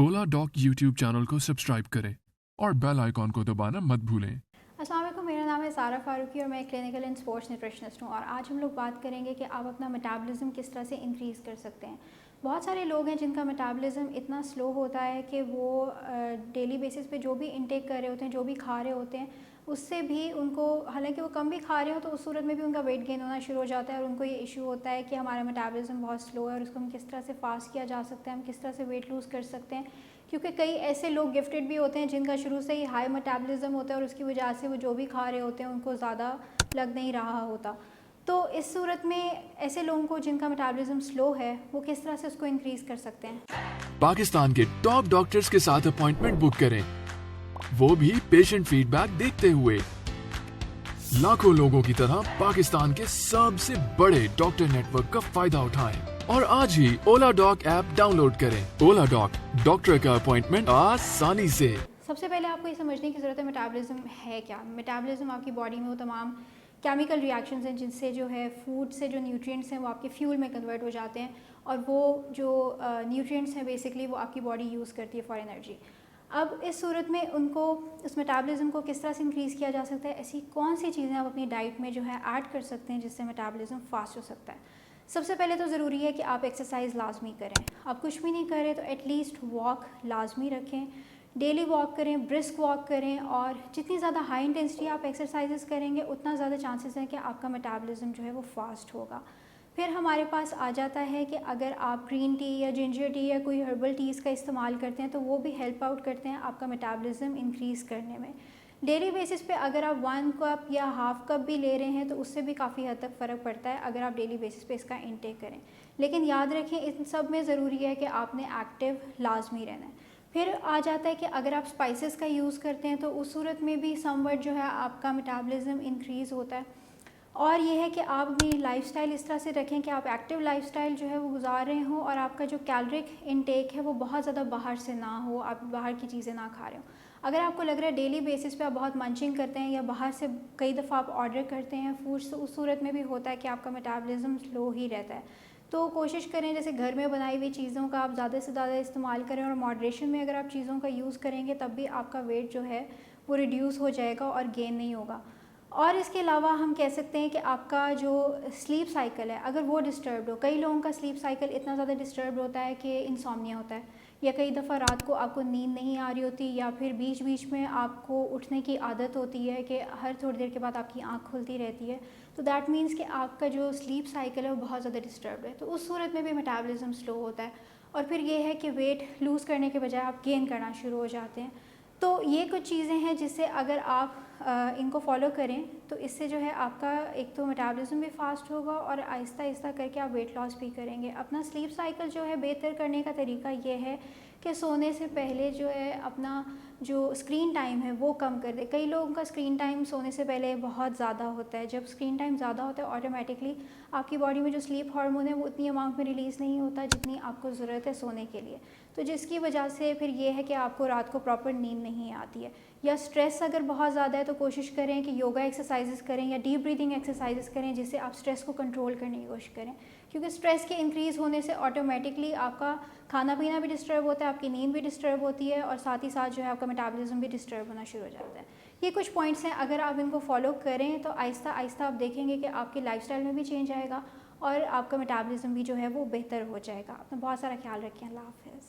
ओला dock YouTube channel को subscribe करें और बेल आइकॉन को दबाना मत भूलें। अस्सलाम वालेकुम, मेरा नाम है सारा फारूकी और मैं क्लिनिकल एंड स्पोर्ट्स न्यूट्रिशनिस्ट हूँ। और आज हम लोग बात करेंगे कि आप अपना मेटाबॉलिज्म किस तरह से इंक्रीज़ कर सकते हैं। बहुत सारे लोग हैं जिनका मेटाबॉलिज्म इतना स्लो होता है कि वो डेली बेसिस पे जो भी इनटेक कर रहे होते हैं, जो भी खा रहे होते हैं, उससे भी उनको, हालांकि वो कम भी खा रहे हो तो उस सूरत में भी उनका वेट गेन होना शुरू हो जाता है। और उनको ये इशू होता है कि हमारा मेटाबॉलिज्म बहुत स्लो है और उसको हम किस तरह से फास्ट किया जा सकता है, हम किस तरह से वेट लूज़ कर सकते हैं। क्योंकि कई ऐसे लोग गिफ्टेड भी होते हैं जिनका शुरू से ही हाई मेटाबॉलिज्म होता है और उसकी वजह से वो जो भी खा रहे होते हैं उनको ज़्यादा लग नहीं रहा होता। तो इस सूरत में ऐसे लोगों को जिनका मेटाबॉलिज्म स्लो है वो किस तरह से उसको इंक्रीज़ कर सकते हैं। पाकिस्तान के टॉप डॉक्टर्स के साथ अपॉइंटमेंट बुक करें, वो भी पेशेंट फीडबैक देखते हुए। लाखों लोगों की तरह पाकिस्तान के सबसे बड़े डॉक्टर नेटवर्क का फायदा उठाएं और आज ही ओला डॉक ऐप डाउनलोड करें। ओला डॉक, डॉक्टर का अपॉइंटमेंट आसानी से। सबसे पहले आपको ये समझने की ज़रूरत है मेटाबॉलिज्म है क्या। मेटाबॉलिज्म आपकी बॉडी में वो तमाम केमिकल रिएक्शंस हैं जिनसे जो है फूड से जो न्यूट्रिएंट्स हैं वो आपके फ्यूल में कन्वर्ट हो जाते हैं और वो जो न्यूट्रिएंट्स हैं बेसिकली वो आपकी बॉडी यूज़ करती है फॉर एनर्जी। अब इस सूरत में उनको इस मेटाबॉलिज्म को किस तरह से इंक्रीज़ किया जा सकता है, ऐसी कौन सी चीज़ें आप अपनी डाइट में जो है ऐड कर सकते हैं जिससे मेटाबॉलिज्म फास्ट हो सकता है। सबसे पहले तो ज़रूरी है कि आप एक्सरसाइज लाजमी करें। आप कुछ भी नहीं करें तो एटलीस्ट वॉक लाजमी रखें, डेली वॉक करें, ब्रिस्क वॉक करें। और जितनी ज़्यादा हाई इंटेंसिटी आप एक्सरसाइजेस करेंगे उतना ज़्यादा चांसेस हैं कि आपका मेटाबॉलिज्म जो है वो फास्ट होगा। फिर हमारे पास आ जाता है कि अगर आप ग्रीन टी या जिंजर टी या कोई हर्बल टीज़ का इस्तेमाल करते हैं तो वो भी हेल्प आउट करते हैं आपका मेटाबॉलिज्म इंक्रीज़ करने में। डेली बेसिस पे अगर आप 1 कप या हाफ़ कप भी ले रहे हैं तो उससे भी काफ़ी हद तक फ़र्क पड़ता है अगर आप डेली बेसिस पे इसका इंटेक करें। लेकिन याद रखें इन सब में ज़रूरी है कि आपने एक्टिव लाजमी रहना है। फिर आ जाता है कि अगर आप स्पाइसेस का यूज़ करते हैं तो उस सूरत में भी समवट जो है आपका मेटाबॉलिज्म इंक्रीज़ होता है। और ये है कि आप अपनी लाइफ़स्टाइल इस तरह से रखें कि आप एक्टिव लाइफ़स्टाइल जो है वो गुजार रहे हों और आपका जो कैलोरिक इनटेक है वो बहुत ज़्यादा बाहर से ना हो, आप बाहर की चीज़ें ना खा रहे हो। अगर आपको लग रहा है डेली बेसिस पे आप बहुत मंचिंग करते हैं या बाहर से कई दफ़ा आप ऑर्डर करते हैं फूड्स, तो उस सूरत में भी होता है कि आपका मेटाबॉलिज्म स्लो ही रहता है। तो कोशिश करें जैसे घर में बनाई हुई चीज़ों का आप ज़्यादा से ज़्यादा इस्तेमाल करें और मॉडरेशन में अगर आप चीज़ों का यूज़ करेंगे तब भी आपका वेट जो है वो रिड्यूस हो जाएगा और गेन नहीं होगा। और इसके अलावा हम कह सकते हैं कि आपका जो स्लीप साइकिल है अगर वो डिस्टर्ब्ड हो, कई लोगों का स्लीप साइकिल इतना ज़्यादा डिस्टर्ब होता है कि इंसोम्निया होता है या कई दफ़ा रात को आपको नींद नहीं आ रही होती या फिर बीच बीच में आपको उठने की आदत होती है कि हर थोड़ी देर के बाद आपकी आँख खुलती रहती है। तो दैट मीन्स कि आपका जो स्लीप साइकिल है वो बहुत ज़्यादा डिस्टर्ब है। तो उस सूरत में भी मेटाबॉलिज्म स्लो होता है और फिर ये है कि वेट लूज़ करने के बजाय आप गेन करना शुरू हो जाते हैं। तो ये कुछ चीज़ें हैं जिससे अगर आप इनको फॉलो करें तो इससे जो है आपका एक तो मेटाबॉलिज्म भी फास्ट होगा और आहिस्ता आहिस्ता करके आप वेट लॉस भी करेंगे। अपना स्लीप साइकिल जो है बेहतर करने का तरीका ये है कि सोने से पहले जो है अपना जो स्क्रीन टाइम है वो कम कर दे। कई लोगों का स्क्रीन टाइम सोने से पहले बहुत ज़्यादा होता है। जब स्क्रीन टाइम ज़्यादा होता है ऑटोमेटिकली आपकी बॉडी में जो स्लीप हार्मोन है वो उतनी अमाउंट में रिलीज़ नहीं होता जितनी आपको ज़रूरत है सोने के लिए। तो जिसकी वजह से फिर ये है कि आपको रात को प्रॉपर नींद नहीं आती है। या स्ट्रेस अगर बहुत ज़्यादा है तो कोशिश करें कि योगा एक्सरसाइजेस करें या डीप ब्रीथिंग एक्सरसाइजेस करें जिससे आप स्ट्रेस को कंट्रोल करने की कोशिश करें। क्योंकि स्ट्रेस के इंक्रीज़ होने से ऑटोमेटिकली आपका खाना पीना भी डिस्टर्ब होता है, आपकी नींद भी डिस्टर्ब होती है और साथ ही साथ जो है आपका मेटाबॉलिज्म भी डिस्टर्ब होना शुरू हो जाता है। ये कुछ पॉइंट्स हैं, अगर आप इनको फॉलो करें तो आहिस्ता आहिस्ता आप देखेंगे कि आपकी लाइफस्टाइल में भी चेंज आएगा और आपका मेटाबॉलिज्म भी जो है वो बेहतर हो जाएगा। अपना बहुत सारा ख्याल रखें। अल्लाह हाफ़िज़।